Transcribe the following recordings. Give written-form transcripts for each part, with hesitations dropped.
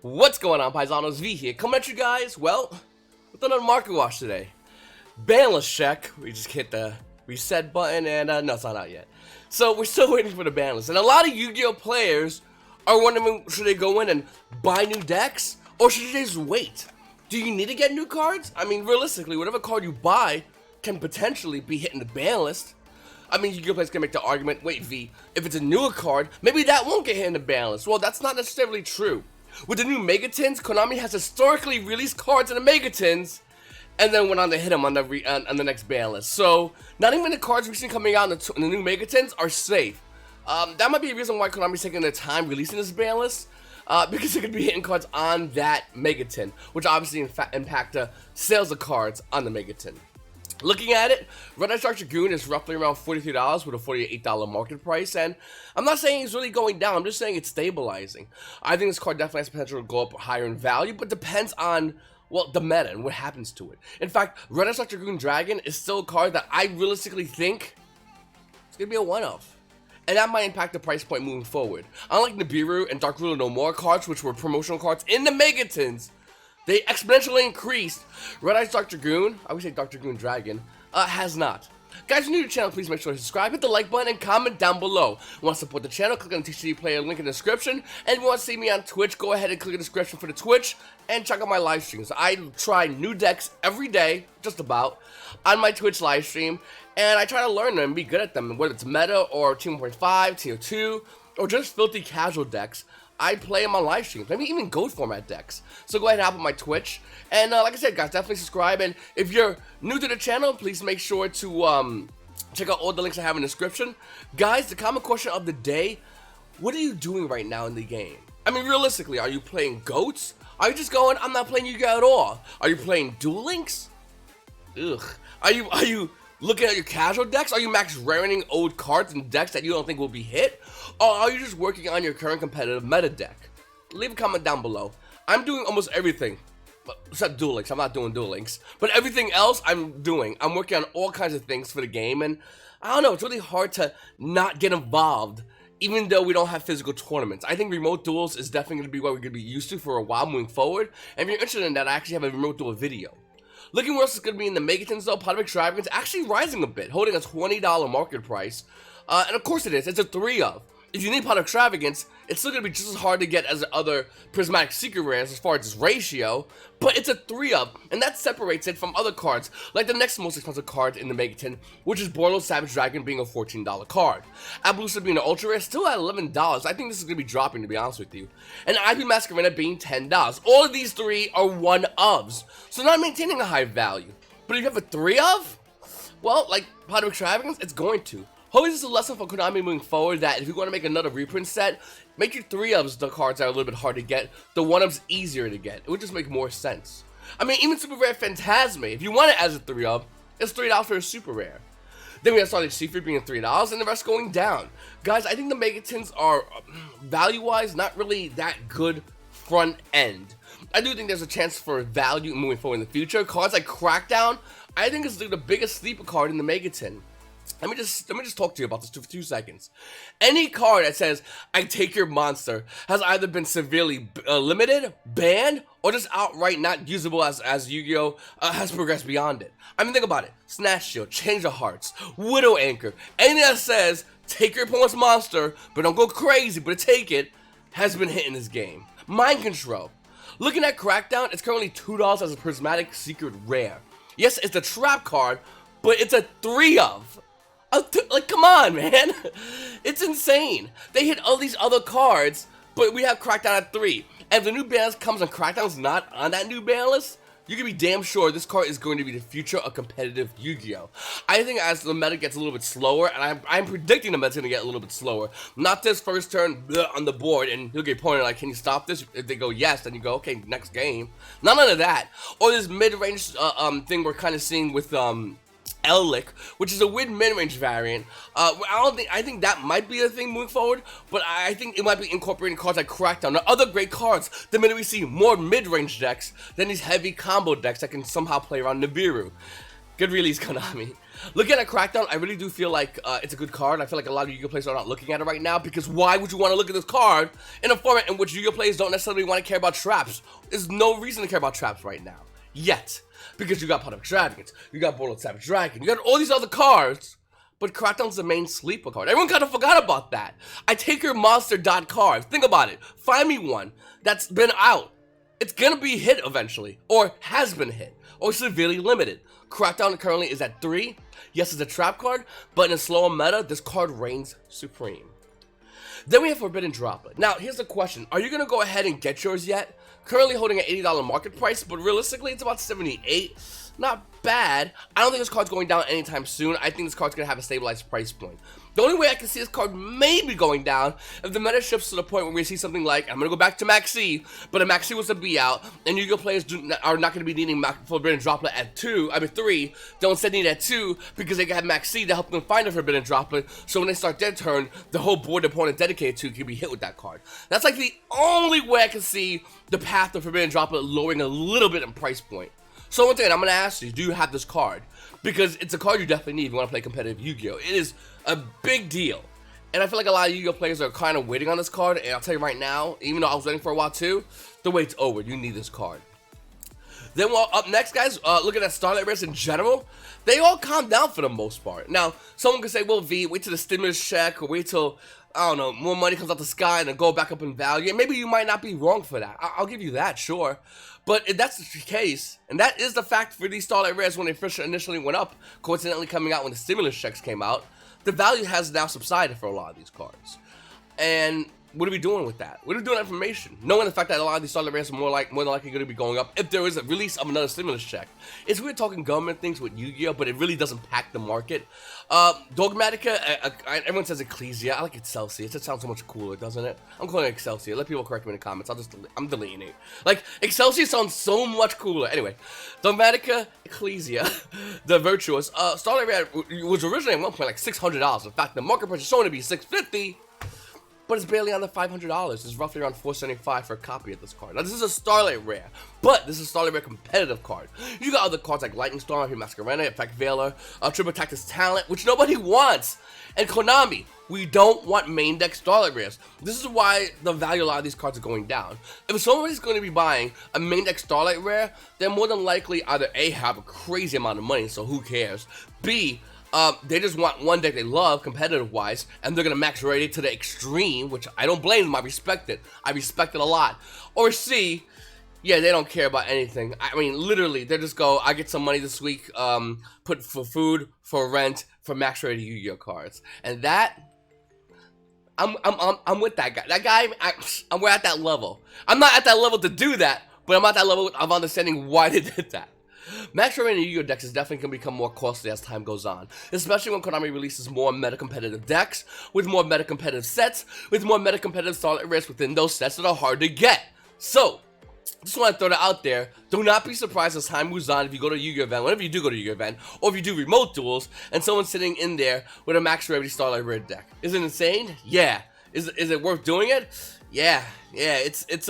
What's going on, Paisanos? V here, coming at you guys, well, with another market watch today. Banlist check, we just hit the reset button and no, it's not out yet. So we're still waiting for the banlist, and a lot of Yu-Gi-Oh players are wondering, should they go in and buy new decks, or should they just wait? Do you need to get new cards? I mean, realistically, whatever card you buy can potentially be hitting the banlist. I mean, Yu-Gi-Oh players can make the argument, wait V, if it's a newer card, maybe that won't get hit in the banlist. Well, that's not necessarily true. With the new Megatins, Konami has historically released cards in the Megatins, and then went on to hit them on the next banlist. So, not even the cards recently coming out in the new Megatins are safe. That might be a reason why Konami's taking their time releasing this banlist, because it could be hitting cards on that Megatin, which obviously impact the sales of cards on the Megatin. Looking at it, Red Eye Shark Dragoon is roughly around $43 with a $48 market price, and I'm not saying it's really going down, I'm just saying it's stabilizing. I think this card definitely has potential to go up higher in value, but depends on, well, the meta and what happens to it. In fact, Red Eye Shark Dragoon Dragon is still a card that I realistically think it's going to be a one-off. And that might impact the price point moving forward. Unlike Nibiru and Dark Ruler No More cards, which were promotional cards in the Megatins, they exponentially increased. Red Eye Dark Dragoon, I would say Dark Dragoon Dragon, has not. Guys, if you're new to the channel, please make sure to subscribe, hit the like button, and comment down below. If you want to support the channel, click on the TCG player link in the description. And if you want to see me on Twitch, go ahead and click in the description for the Twitch, and check out my live streams. I try new decks every day, just about, on my Twitch live stream, and I try to learn them and be good at them, whether it's meta, or Team 1.5, Tier 2, or just filthy casual decks. I play them on live streams, maybe even gold format decks. So go ahead and hop on my Twitch. And like I said, guys, definitely subscribe. And if you're new to the channel, please make sure to check out all the links I have in the description. Guys, the common question of the day, what are you doing right now in the game? I mean, realistically, are you playing GOATs? Are you just going, I'm not playing Yu-Gi-Oh at all? Are you playing Duel Links? Ugh. Are you looking at your casual decks? Are you max raring old cards and decks that you don't think will be hit? Or are you just working on your current competitive meta deck? Leave a comment down below. I'm doing almost everything, except Duel Links. I'm not doing Duel Links. But everything else I'm doing. I'm working on all kinds of things for the game, and I don't know, it's really hard to not get involved, even though we don't have physical tournaments. I think remote duels is definitely going to be what we're going to be used to for a while moving forward. And if you're interested in that, I actually have a remote duel video. Looking where else is going to be in the Megatins though, Pot of Extravagance actually rising a bit, holding a $20 market price. And of course it is, it's a 3-of. If you need Pot of Extravagance, it's still going to be just as hard to get as the other Prismatic Secret Rares as far as its ratio, but it's a 3-of, and that separates it from other cards, like the next most expensive card in the Megatin, which is Borneo Savage Dragon being a $14 card. Appaloosa being an ultra rare, still at $11. I think this is going to be dropping, to be honest with you. And IP Masquerena being $10. All of these three are 1-ofs, so not maintaining a high value. But if you have a 3-of, well, like Pot of Extravagance, it's going to. Hopefully this is a lesson for Konami moving forward that if you want to make another reprint set, make your 3-ofs the cards that are a little bit hard to get, the 1-ofs easier to get. It would just make more sense. I mean, even Super Rare Phantasme, if you want it as a 3-of, it's $3 for a Super Rare. Then we have Starlight C3 being $3 and the rest going down. Guys, I think the Megatins are, value-wise, not really that good front end. I do think there's a chance for value moving forward in the future. Cards like Crackdown, I think is the biggest sleeper card in the Megatin. Let me just talk to you about this for 2 seconds. Any card that says, I take your monster, has either been severely limited, banned, or just outright not usable as Yu-Gi-Oh! Has progressed beyond it. I mean, think about it. Snatch Shield, Change of Hearts, Widow Anchor, anything that says, take your opponent's monster, but don't go crazy, but take it, has been hit in this game. Mind Control. Looking at Crackdown, it's currently $2 as a Prismatic Secret Rare. Yes, it's a trap card, but it's a 3-of. Like, come on, man. It's insane. They hit all these other cards, but we have Crackdown at 3. And if the new ban list comes and Crackdown's not on that new ban list, you can be damn sure this card is going to be the future of competitive Yu-Gi-Oh! I think as the meta gets a little bit slower, and I'm predicting the meta's going to get a little bit slower, not this first turn on the board, and you'll get pointed like, can you stop this? If they go yes, then you go, okay, next game. None of that. Or this mid-range thing we're kind of seeing with Alot, which is a weird mid-range variant. I think that might be a thing moving forward, but I think it might be incorporating cards like Crackdown or other great cards the minute we see more mid-range decks than these heavy combo decks that can somehow play around Nibiru. Good release, Konami. Looking at Crackdown, I really do feel like it's a good card. I feel like a lot of Yu-Gi-Oh players are not looking at it right now, because why would you want to look at this card in a format in which Yu-Gi-Oh players don't necessarily want to care about traps? There's no reason to care about traps right now. Yet. Because you got Pot of Dragons, you got Borderlands Savage Dragon, you got all these other cards, but Crackdown's the main sleeper card. Everyone kind of forgot about that. I take your monster dot cards. Think about it. Find me one that's been out. It's gonna be hit eventually, or has been hit, or severely limited. Crackdown currently is at 3. Yes, it's a trap card, but in a slower meta, this card reigns supreme. Then we have Forbidden Droplet. Now, here's the question. Are you going to go ahead and get yours yet? Currently holding an $80 market price, but realistically, it's about $78. Not bad. I don't think this card's going down anytime soon. I think this card's going to have a stabilized price point. The only way I can see this card maybe going down if the meta shifts to the point where we see something like, I'm going to go back to Max C, but if Max C was to be out, and Yu-Gi-Oh players are not going to be needing Forbidden Droplet at 3, they'll instead need at 2 because they have Max C to help them find a Forbidden Droplet, so when they start their turn, the whole board the opponent dedicated to can be hit with that card. That's like the only way I can see the path of Forbidden Droplet lowering a little bit in price point. So once again, I'm going to ask you, do you have this card? Because it's a card you definitely need if you want to play competitive Yu-Gi-Oh! It is a big deal. And I feel like a lot of Yu-Gi-Oh! Players are kind of waiting on this card. And I'll tell you right now, even though I was waiting for a while too, the wait's over. You need this card. Then up next, guys, looking at Starlight rares in general, they all calm down for the most part. Now, someone could say, well, V, wait till the stimulus check, or wait till, I don't know, more money comes out the sky and then go back up in value. And maybe you might not be wrong for that. I'll give you that, sure. But if that's the case, and that is the fact for these Starlight rares when they first initially went up, coincidentally coming out when the stimulus checks came out, the value has now subsided for a lot of these cards. And what are we doing with that? What are we doing with information? Knowing the fact that a lot of these Starlight rares are more than likely going to be going up if there is a release of another stimulus check. It's weird talking government things with Yu-Gi-Oh, but it really doesn't pack the market. Dometica, everyone says Ecclesia. I like Excelsior. It just sounds so much cooler, doesn't it? I'm calling it Excelsior. Let people correct me in the comments. I'm deleting it. Like, Excelsior sounds so much cooler. Anyway, Dometica, Ecclesia, the Virtuous. Starlight rare was originally at one point like $600. In fact, the market price is showing to be $650. But it's barely under $500. It's roughly around $475 for a copy of this card. Now, this is a Starlight rare, but this is a Starlight rare competitive card. You got other cards like Lightning Storm, Masquerade, Effect Veiler, Triple Tactics Talent, which nobody wants. And Konami, we don't want main deck Starlight rares. This is why the value of a lot of these cards are going down. If somebody's going to be buying a main deck Starlight rare, they're more than likely either A, have a crazy amount of money, so who cares, B, they just want one deck they love, competitive-wise, and they're going to max rate it to the extreme, which I don't blame them, I respect it. I respect it a lot. Or C, yeah, they don't care about anything. I mean, literally, they just go, I get some money this week, put for food, for rent, for max rated Yu-Gi-Oh cards. And that, I'm with that guy. That guy, we're at that level. I'm not at that level to do that, but I'm at that level of understanding why they did that. Max rated Yu-Gi-Oh decks is definitely going to become more costly as time goes on, especially when Konami releases more meta-competitive decks, with more meta-competitive sets, with more meta-competitive Starlight rares within those sets that are hard to get. So, just want to throw that out there. Do not be surprised as time moves on if you go to a Yu-Gi-Oh event, whenever you do go to a Yu-Gi-Oh event, or if you do remote duels, and someone's sitting in there with a max rated Starlight rare deck. Is it insane? Yeah. Is it worth doing it? Yeah. It's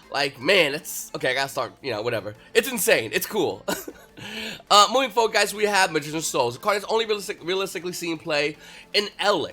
like, man, it's okay. I gotta start, whatever. It's insane. It's cool. Moving forward, guys, we have Magician's Souls. The card is only realistically seen play in Alot.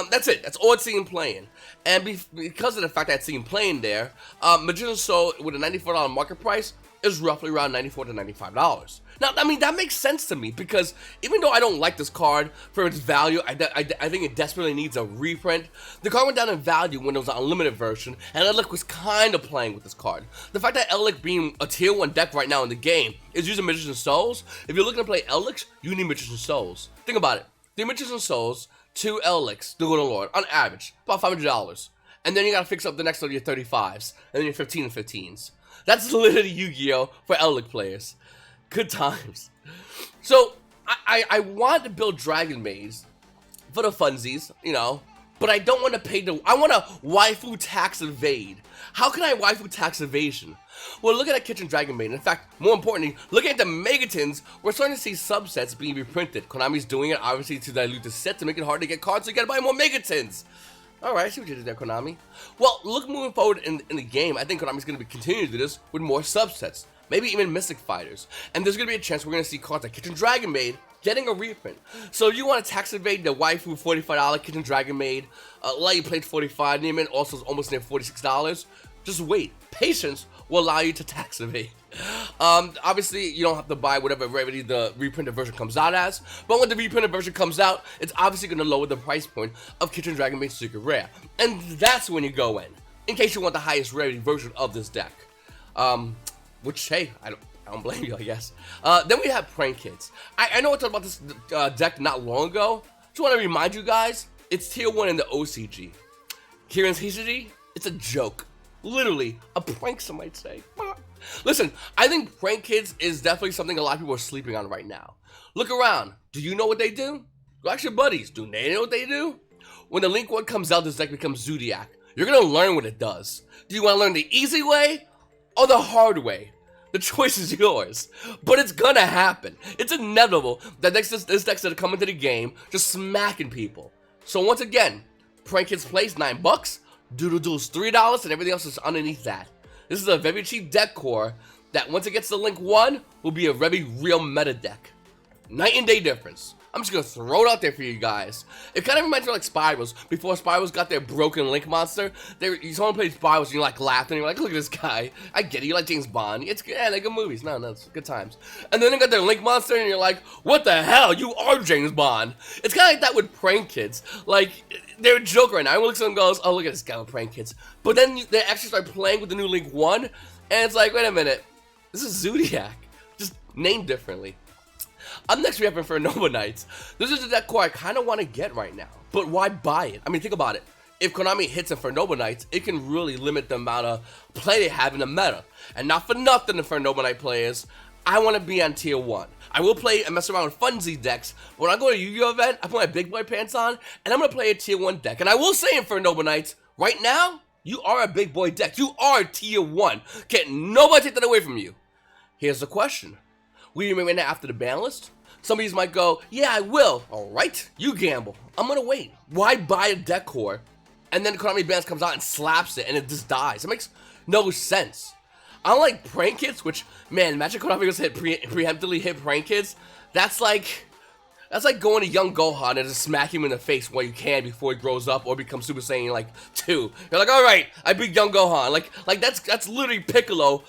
That's it. That's all it's seen playing. And because of the fact that it's seen playing there, Magician's Soul with a $94 market price is roughly around $94 to $95. Now, I mean, that makes sense to me because even though I don't like this card for its value, I think it desperately needs a reprint. The card went down in value when it was an unlimited version, and Alot was kind of playing with this card. The fact that Alot being a tier 1 deck right now in the game is using Magician's Souls, if you're looking to play Alot, you need Magician's Souls. Think about it. 3 Magician's Souls, 2 Alots, the Golden Lord, on average, about $500. And then you gotta fix up the next one, your 35s, and then your 15 and 15s. That's literally Yu-Gi-Oh! For Alot players. Good times. So, I want to build Dragon Maze for the funsies, but I don't want to pay I want to waifu tax evade. How can I waifu tax evasion? Well, look at that Kitchen Dragon Maid. In fact, more importantly, looking at the Megatons, we're starting to see subsets being reprinted. Konami's doing it, obviously, to dilute the set to make it hard to get cards, so you gotta buy more Megatons. Alright, I see what you did there, Konami. Well, look moving forward in the game, I think Konami's going to continue to do this with more subsets. maybe even Mystic Fighters. And there's going to be a chance we're going to see cards like Kitchen Dragon Maid getting a reprint. So if you want to tax evade the waifu $45 Kitchen Dragon Maid, let you play $45, Neiman also is almost near $46. Just wait. Patience will allow you to tax evade. Obviously, you don't have to buy whatever rarity the reprinted version comes out as, but when the reprinted version comes out, it's obviously going to lower the price point of Kitchen Dragon Maid Secret Rare, and that's when you go in case you want the highest rarity version of this deck. Which, hey, I don't blame you, I guess. Then we have Prank Kids. I know I talked about this deck not long ago. Just want to remind you guys, it's tier 1 in the OCG. Here in TCG, it's a joke. Literally, a prank, some might say. Listen, I think Prank Kids is definitely something a lot of people are sleeping on right now. Look around. Do you know what they do? Go ask your buddies. Do they know what they do? When the Link 1 comes out, this deck becomes Zodiac. You're going to learn what it does. Do you want to learn the easy way or the hard way? The choice is yours. But it's going to happen. It's inevitable that this deck's going to come into the game just smacking people. So once again, Prank Kids plays $9. Doodle Doodle's $3 and everything else is underneath that. This is a very cheap deck core that once it gets to Link 1 will be a very real meta deck. Night and day difference. I'm just gonna throw it out there for you guys. It kind of reminds me of like Spirals. Before Spirals got their broken Link monster, someone played Spirals and you like laughed and you're like, look at this guy. I get it, you like James Bond. It's good, yeah, they're good movies. No, it's good times. And then they got their Link monster and you're like, what the hell? You are James Bond. It's kind of like that with Prank Kids. Like, they're a joke right now. Everyone looks at them and goes, oh, look at this guy with Prank Kids. But then they actually start playing with the new Link 1, and it's like, wait a minute. This is Zodiac. Just named differently. Up next, we have Infernova Knights. This is a deck core I kind of want to get right now. But why buy it? I mean, think about it. If Konami hits Infernova Knights, it can really limit the amount of play they have in the meta. And not for nothing, Infernova Knight players, I want to be on tier 1. I will play and mess around with Funzy decks. When I go to a Yu-Gi-Oh event, I put my big boy pants on, and I'm going to play a tier 1 deck. And I will say, Infernova Knights, right now, you are a big boy deck. You are tier 1. Can't nobody take that away from you. Here's the question. Will you remain after the ban list? Some of you might go, yeah, I will. All right, you gamble. I'm going to wait. Why buy a deck core, and then Konami Bands comes out and slaps it, and it just dies? It makes no sense. Unlike Prank Kids, which, man, Magic Konami was preemptively hit Prank Kids. That's like going to young Gohan and just smack him in the face while you can before he grows up or becomes Super Saiyan like 2. You're like, all right, I beat young Gohan. Like that's literally Piccolo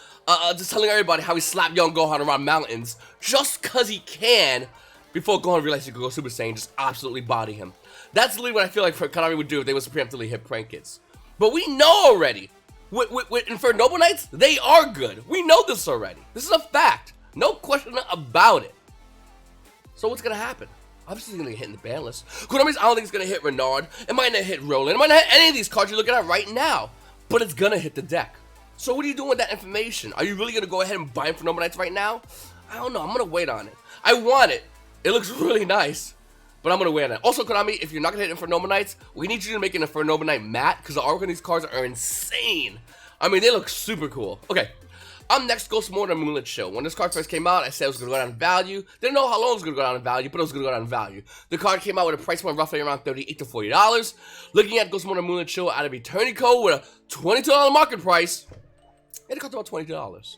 just telling everybody how he slapped young Gohan around mountains just cause he can before Gohan realized he could go Super Saiyan and just absolutely body him. That's literally what I feel like Konami would do if they was preemptively hit Prank Kids. But we know already. With Infernova Knights, they are good. We know this already. This is a fact. No question about it. So what's going to happen? Obviously, it's going to hit in the ban list. Konami's, I don't think it's going to hit Renard. It might not hit Roland. It might not hit any of these cards you're looking at right now. But it's going to hit the deck. So what are you doing with that information? Are you really going to go ahead and buy Infernova Knights right now? I don't know. I'm going to wait on it. I want it. It looks really nice. But I'm going to wait on it. Also, Konami, if you're not going to hit Infernova Knights, we need you to make an Infernova Knight matte, because the artwork on these cards are insane. I mean, they look super cool. Okay. Next, Ghost Mode and Moonlit Chill. When this card first came out, I said it was going to go down in value. Didn't know how long it was going to go down in value, but it was going to go down in value. The card came out with a price point roughly around $38 to $40. Looking at Ghost Mode and Moonlit Chill out of Eternity Code with a $22 market price, it cost about $20.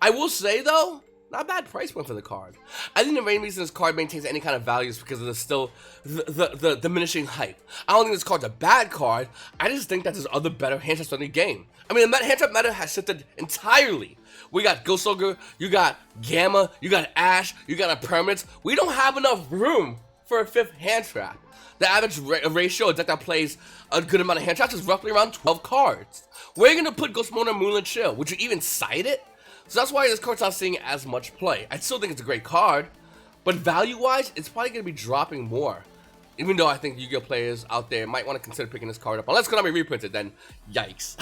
I will say, though, not a bad price point for the card. I think the main reason this card maintains any kind of value is because of the diminishing hype. I don't think this card's a bad card. I just think that there's other better hand traps in the game. I mean, the hand trap meta has shifted entirely. We got Ghost Ogre, you got Gamma, you got Ash, you got a Permanence. We don't have enough room for a 5th hand trap. The average ratio of deck that plays a good amount of hand traps is roughly around 12 cards. Where are you going to put Ghost Mode and Moonlit Chill? Would you even side it? So that's why this card's not seeing as much play. I still think it's a great card, but value-wise, it's probably going to be dropping more. Even though I think Yu-Gi-Oh players out there might want to consider picking this card up. Unless Konami reprints it, then yikes.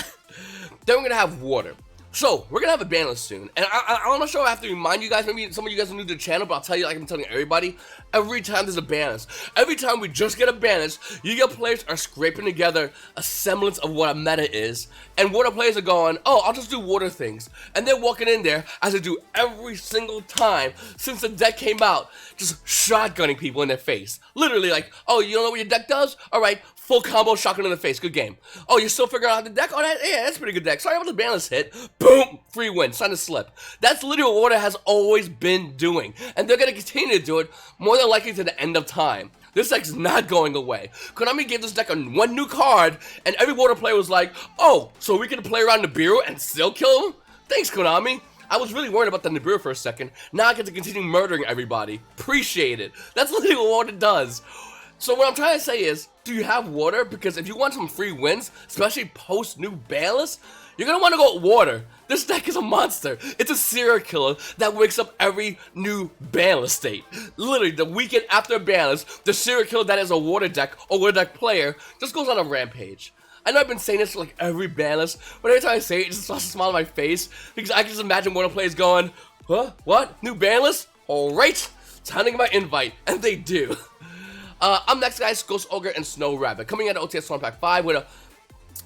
Then we're going to have Water. So, we're going to have a ban list soon, and I'm not sure I have to remind you guys, maybe some of you guys are new to the channel, but I'll tell you like I'm telling everybody, every time there's a ban list, every time we just get a ban list, Yu-Gi-Oh players are scraping together a semblance of what a meta is, and Water players are going, oh, I'll just do Water things, and they're walking in there, as they do every single time since the deck came out, just shotgunning people in their face, literally like, oh, you don't know what your deck does? Alright, Full combo, shotgun in the face. Good game. Oh, you're still figuring out the deck? Oh, that's a pretty good deck. Sorry about the balance hit. Boom! Free win. Sign a slip. That's literally what Water has always been doing. And they're going to continue to do it more than likely to the end of time. This deck's not going away. Konami gave this deck one new card, and every Water player was like, oh, so we can play around Nibiru and still kill him? Thanks, Konami. I was really worried about the Nibiru for a second. Now I get to continue murdering everybody. Appreciate it. That's literally what Water does. So what I'm trying to say is, do you have Water? Because if you want some free wins, especially post new banlist, you're going to want to go with Water. This deck is a monster. It's a serial killer that wakes up every new banlist state. Literally, the weekend after banlist, the serial killer that is a Water deck or Water deck player just goes on a rampage. I know I've been saying this for like every banlist, but every time I say it, it just starts to smile on my face because I can just imagine Water players going, huh? What? New banlist? Alright, time to get my invite. And they do. Up next, guys, Ghost Ogre and Snow Rabbit. Coming out of OTS Storm Pack 5 with a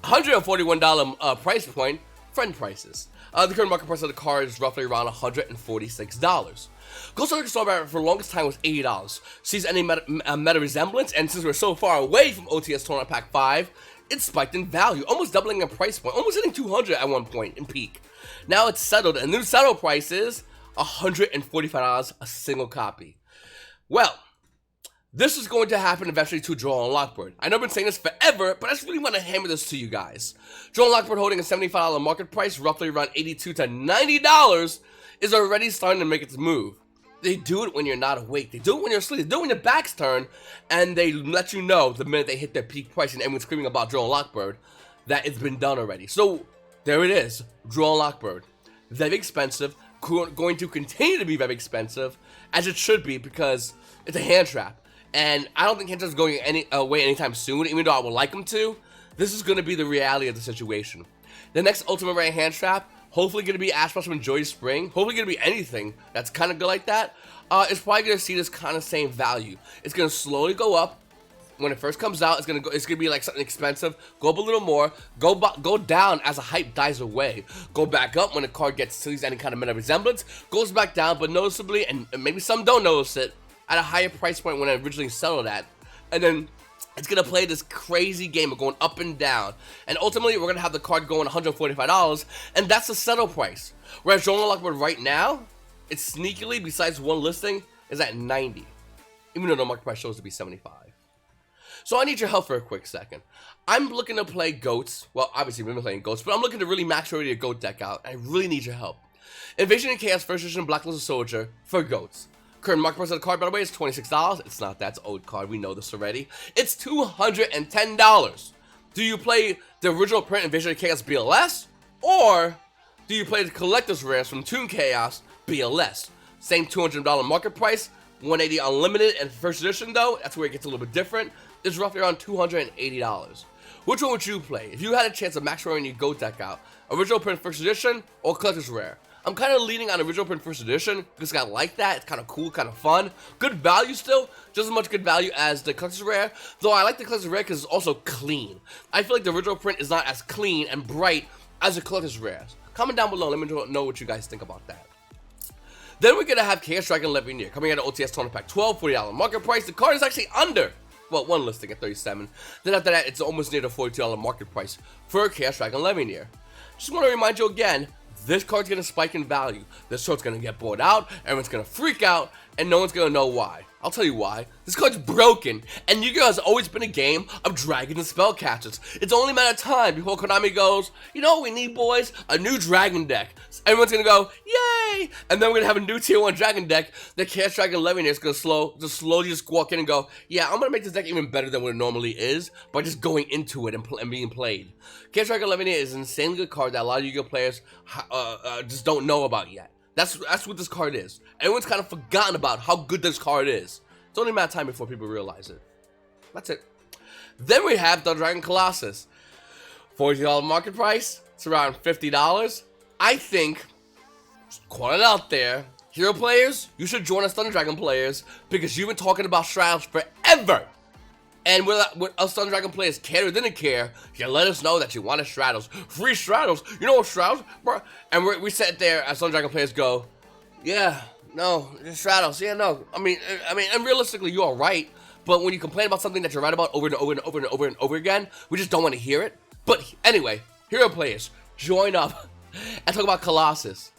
$141 price point, friend prices. The current market price of the card is roughly around $146. Ghost Ogre and Snow Rabbit for the longest time was $80. Sees any meta resemblance, and since we're so far away from OTS Tournament Pack 5, it spiked in value, almost doubling in price point, almost hitting $200 at one point in peak. Now it's settled, and the new settle price is $145 a single copy. Well, this is going to happen eventually to Joel and Lockbird. I know I've been saying this forever, but I just really want to hammer this to you guys. Joel and Lockbird holding a $75 market price, roughly around $82 to $90, is already starting to make its move. They do it when you're not awake. They do it when you're asleep. They do it when your back's turned, and they let you know the minute they hit their peak price and everyone's screaming about Joel and Lockbird that it's been done already. So there it is, Joel and Lockbird. Very expensive, going to continue to be very expensive, as it should be because it's a hand trap. And I don't think hand trap's going away anytime soon, even though I would like them to. This is going to be the reality of the situation. The next Ultimate Rare hand trap, hopefully going to be Ash Blossom and Joy Spring, hopefully going to be anything that's kind of good like that, it's probably going to see this kind of same value. It's going to slowly go up. When it first comes out, it's gonna be like something expensive, go up a little more, go down as the hype dies away, go back up when the card gets any kind of meta resemblance, goes back down, but noticeably, and maybe some don't notice it, at a higher price point when it originally settled at, and then it's gonna play this crazy game of going up and down, and ultimately we're gonna have the card going $145, and that's the settle price. Whereas Joel and Lockbird right now, it's sneakily, besides one listing, is at 90, even though the market price shows to be 75. So I need your help for a quick second. I'm looking to play Goats. Well, obviously we've been playing Goats, but I'm looking to really max already a Goat deck out. I really need your help. Invasion and Chaos First Edition Blacklisted Soldier for Goats. Current market price of the card, by the way, is $26. It's not that. It's an old card. We know this already. It's $210. Do you play the original print Invasion and Chaos BLS? Or do you play the collector's rares from Toon Chaos BLS? Same $200 market price. $180 unlimited, and first edition though, that's where it gets a little bit different, is roughly around $280. Which one would you play if you had a chance of max rolling your GOAT deck out? Original print first edition or collector's rare? I'm kind of leaning on original print first edition because I like that. It's kind of cool, kind of fun. Good value still, just as much good value as the collector's rare, though I like the collector's rare because it's also clean. I feel like the original print is not as clean and bright as the collector's rares. Comment down below, let me know what you guys think about that. Then we're going to have Chaos Dragon Levineer coming out of OTS Tournament Pack 12, $40 market price. The card is actually under, well, one listing at 37. Then after that, it's almost near the $42 market price for Chaos Dragon Levineer. Just want to remind you again, this card's going to spike in value. This card's going to get bought out, everyone's going to freak out, and no one's going to know why. I'll tell you why. This card's broken, and Yu-Gi-Oh! Has always been a game of dragons and spellcasters. It's only a matter of time before Konami goes, you know what we need, boys? A new dragon deck. So everyone's gonna go, yay! And then we're gonna have a new tier 1 dragon deck. The Chaos Dragon Levineer is gonna slowly walk in and go, yeah, I'm gonna make this deck even better than what it normally is by just going into it and being played. Chaos Dragon Levineer is an insanely good card that a lot of Yu-Gi-Oh! Players just don't know about yet. That's what this card is. Everyone's kind of forgotten about how good this card is. It's only a matter of time before people realize it. That's it. Then we have the Dragon Colossus. $40 market price. It's around $50. I think, just calling it out there, Hero players, you should join us Thunder Dragon players because you've been talking about Straddles forever. And with us Thunder Dragon players care or didn't care, you let us know that you wanted Straddles. Free Straddles. You know what Straddles? And we sat there as Thunder Dragon players go, yeah, no, Straddles. Yeah, no. I mean, and realistically, you are right. But when you complain about something that you're right about over and over and over and over and over again, we just don't want to hear it. But anyway, hero players, join up and talk about Colossus.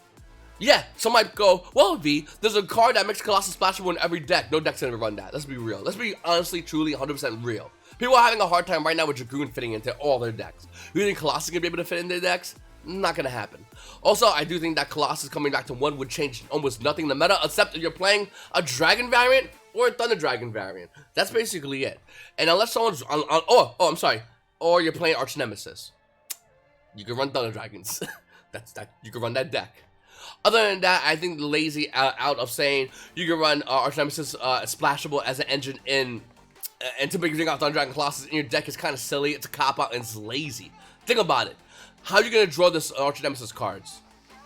Yeah, some might go, well, V, there's a card that makes Colossus splashable in every deck. No deck's gonna run that. Let's be real. Let's be honestly, truly, 100% real. People are having a hard time right now with Dragoon fitting into all their decks. You think Colossus is gonna be able to fit in their decks? Not gonna happen. Also, I do think that Colossus coming back to 1 would change almost nothing in the meta, except if you're playing a Dragon variant or a Thunder Dragon variant. That's basically it. And unless someone's I'm sorry, or you're playing Arch Nemesis, you can run Thunder Dragons. You can run that deck. Other than that, I think the lazy out of saying you can run Arch Nemesis splashable as an engine in and to bring out Thunder Dragon Colossus in your deck is kind of silly. It's a cop-out and it's lazy. Think about it. How are you going to draw this Arch Nemesis cards?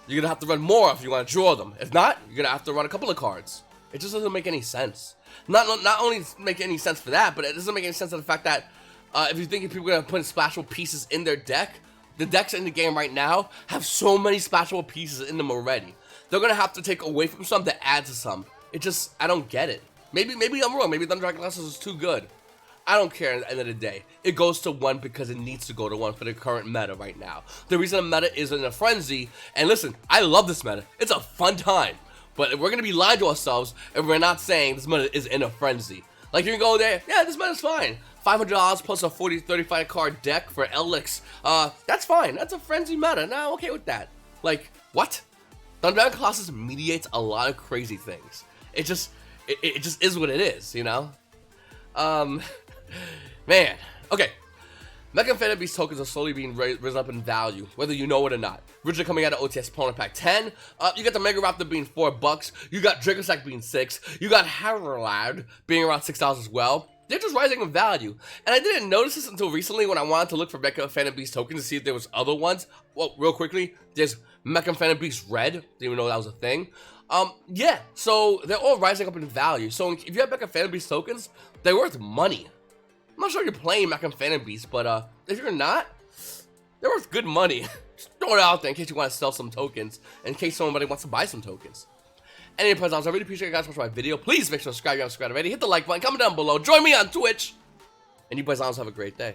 You're going to have to run more if you want to draw them. If not, you're going to have to run a couple of cards. It just doesn't make any sense. Not only make any sense for that, but it doesn't make any sense for the fact that if you think people are going to put splashable pieces in their deck, the decks in the game right now have so many splashable pieces in them already. They're going to have to take away from some to add to some. It just, I don't get it. Maybe I'm wrong. Maybe Thunder Dragon Colossus is too good. I don't care at the end of the day. It goes to 1 because it needs to go to 1 for the current meta right now. The reason the meta is in a frenzy, and listen, I love this meta. It's a fun time. But we're going to be lying to ourselves if we're not saying this meta is in a frenzy. Like, you can go there, yeah, this meta's fine. $500 plus a 35 card deck for Elix. That's fine. That's a frenzy meta. Nah, I'm okay with that. Like, what? Thunder Dragon Colossus mediates a lot of crazy things. It just is what it is, you know? Man. Okay. Mecha Infinity Beast tokens are slowly being risen up in value, whether you know it or not. Originally coming out of OTS Opponent Pack 10, you got the Mega Raptor being $4, you got Dracosack being $6, you got Harrowlad being around $6 as well. They're just rising in value. And I didn't notice this until recently when I wanted to look for Mecha Phantom Beast tokens to see if there was other ones. Well, real quickly, there's Mecha Phantom Beast Red. Didn't even know that was a thing. Yeah, so they're all rising up in value. So if you have Mecha Phantom Beast tokens, they're worth money. I'm not sure you're playing Mecha Phantom Beast, but if you're not, they're worth good money. Just throw it out there in case you want to sell some tokens, in case somebody wants to buy some tokens. Anyways, I really appreciate you guys watching my video. Please make sure to subscribe if you haven't subscribed already. Hit the like button, comment down below, join me on Twitch, and you boys have a great day.